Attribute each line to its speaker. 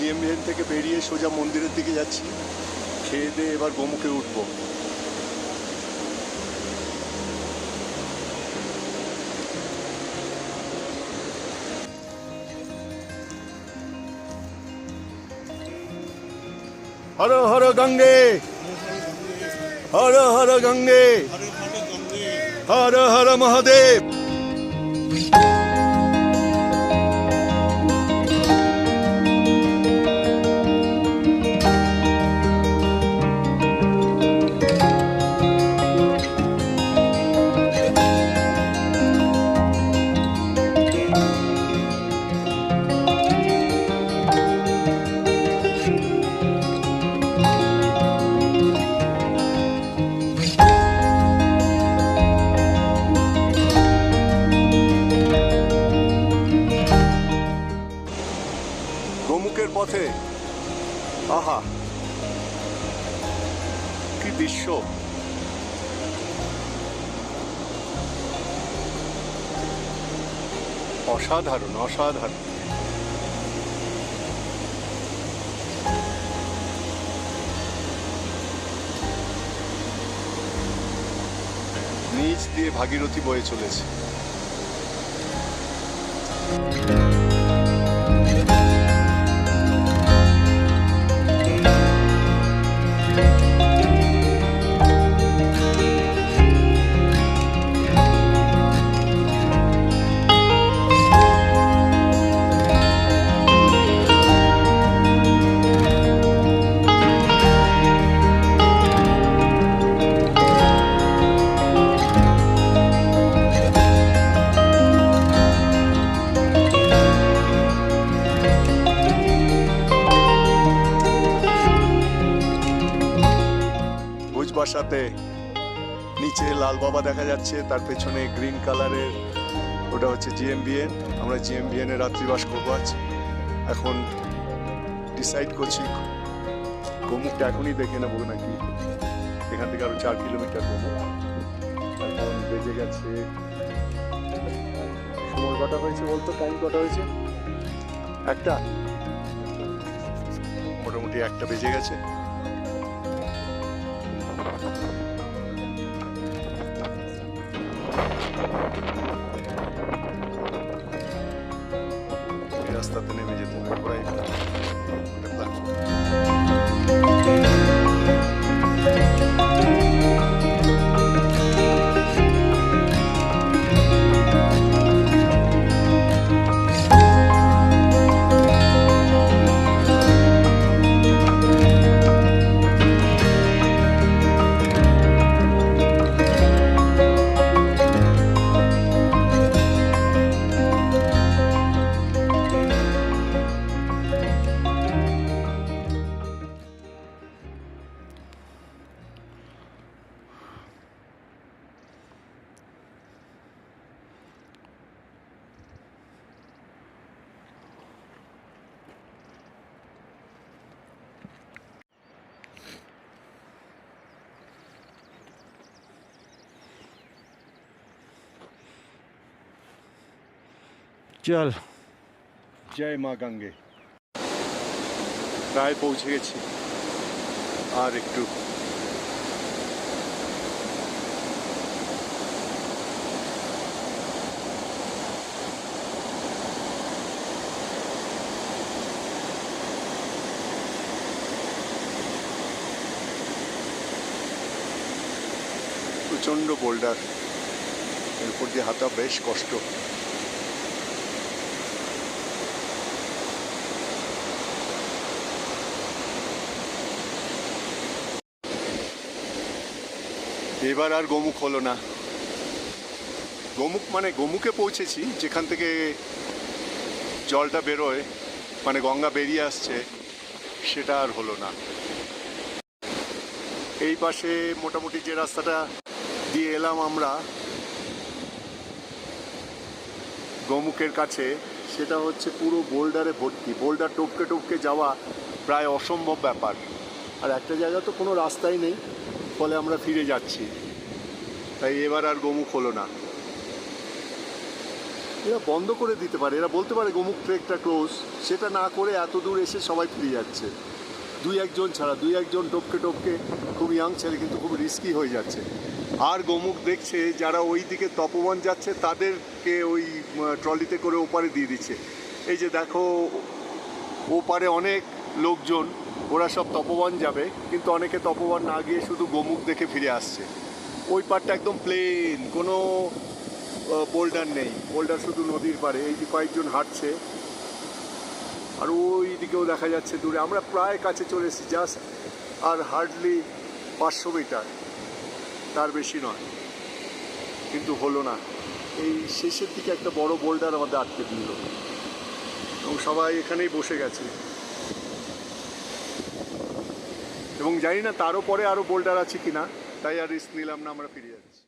Speaker 1: GMVN থেকে বেরিয়ে সোজা মন্দিরের দিকে যাচ্ছি। খেয়ে দিয়ে এবার গোমুখে উঠবো। হর হর গঙ্গে, হর হর গঙ্গে, হর হর মহাদেব। গোমুখের পথে আহা কি দৃশ্য! অসাধারণ অসাধারণ। নিচ দিয়ে ভাগীরথী বয়ে চলেছে। ভুজবাসাতে নিচে লাল বাবা দেখা যাচ্ছে, তার পেছনে গ্রিন কালারের ওটা হচ্ছে জিএমভিএন। আমরা জিএমভিএন এর রাত্রিবাস করবো আজ। এখন ডিসাইড করছি গোমুখটা এখনই দেখে নেবো নাকি এখান থেকে আরো 4 কিলোমিটার গোমুখ। এখন বেজে গেছে, সময় কটা হয়েছে বলতো, টাইম কটা হয়েছে? একটা, মোটামুটি 1টা বেজে গেছে। রাস্তাতে নেমে যেতে হবে প্রায়। চল, জয় মা গঙ্গে। প্রায় পৌঁছে গেছি, আর একটু। প্রচন্ড বোল্ডার, এর উপর দিয়ে হাঁটা বেশ কষ্ট। এবার আর গোমুখ হলো না। গোমুখ মানে গোমুখে পৌঁছেছি, যেখান থেকে জলটা বেরোয়, মানে গঙ্গা বেরিয়ে আসছে, সেটা আর হলো না। এই পাশে মোটামুটি যে রাস্তাটা দিয়ে এলাম আমরা গোমুখের কাছে, সেটা হচ্ছে পুরো বোল্ডারে ভর্তি। বোল্ডার টপকে টপকে যাওয়া প্রায় অসম্ভব ব্যাপার। আর একটা জায়গা তো কোনো রাস্তাই নেই, ফলে আমরা ফিরে যাচ্ছি। তাই এবার আর গোমুখ হলো না। এরা বন্ধ করে দিতে পারে, এরা বলতে পারে গোমুখ ট্রেকটা ক্লোজ, সেটা না করে এত দূর এসে সবাই ফিরে যাচ্ছে। দুই একজন ছাড়া, দুই একজন টপকে টপকে, খুব ইয়াং ছেলে কিন্তু খুব রিস্কি হয়ে যাচ্ছে। আর গোমুখ দেখছে যারা ওই দিকে তপবন যাচ্ছে তাদেরকে ওই ট্রলিতে করে ওপারে দিয়ে দিচ্ছে। এই যে দেখো ওপারে অনেক লোকজন, ওরা সব তপবন যাবে, কিন্তু অনেকে তপবন না গিয়ে শুধু গোমুখ দেখে ফিরে আসছে। ওই পারটা একদম প্লেন, কোনো বোল্ডার নেই, বোল্ডার শুধু নদীর পাড়ে। এই যে কয়েকজন হাঁটছে, আর ওই দিকেও দেখা যাচ্ছে দূরে। আমরা প্রায় কাছে চলে এসেছি, জাস্ট আর হার্ডলি 500 মিটার, তার বেশি নয়, কিন্তু হলো না। এই শেষের দিকে একটা বড় বোল্ডার আমাদের আটকে দিল এবং সবাই এখানেই বসে গেছে, এবং জানি না তারও পরে আরও বোল্ডার আছে কিনা, তাই আর রিস্ক নিলাম না, আমরা ফিরে যাচ্ছি।